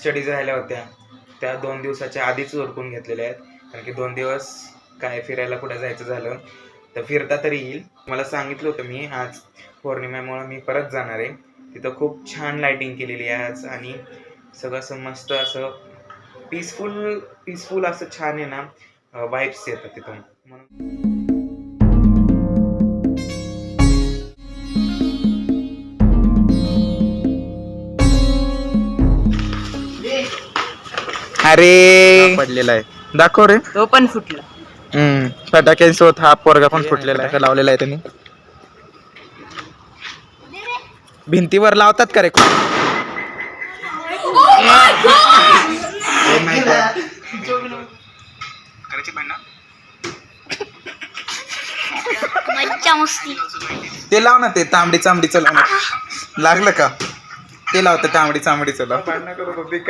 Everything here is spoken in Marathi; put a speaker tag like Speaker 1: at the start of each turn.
Speaker 1: स्टडीज राहिल्या होत्या त्या 2 दिवसाच्या आधीच उरकून घेतलेल्या आहेत, कारण की 2 दिवस काय फिरायला कुठं जायचं झालं तर फिरता तरी येईल. मला सांगितलं होतं मी आज पौर्णिमेमुळे मी परत जाणार आहे. तिथं खूप छान लाईटिंग केलेली आहे आज आणि सगळं असं मस्त असं पीसफुल असं छान आहे ना, वाईब्स येतात तिथून म्हणून. अरे पडलेला आहे, दाखव रे.
Speaker 2: तो पण फुटला.
Speaker 1: फटाक्यांसोबत हा पोरगा पण फुटलेला आहे, लावलेला आहे त्यांनी. भिंतीवर लावतात का रे? ते लाव ना, ते तांबडी चांबडीचं लाव ना. लागलं का? ते लावतं तांबडी चांबडीचं लाव.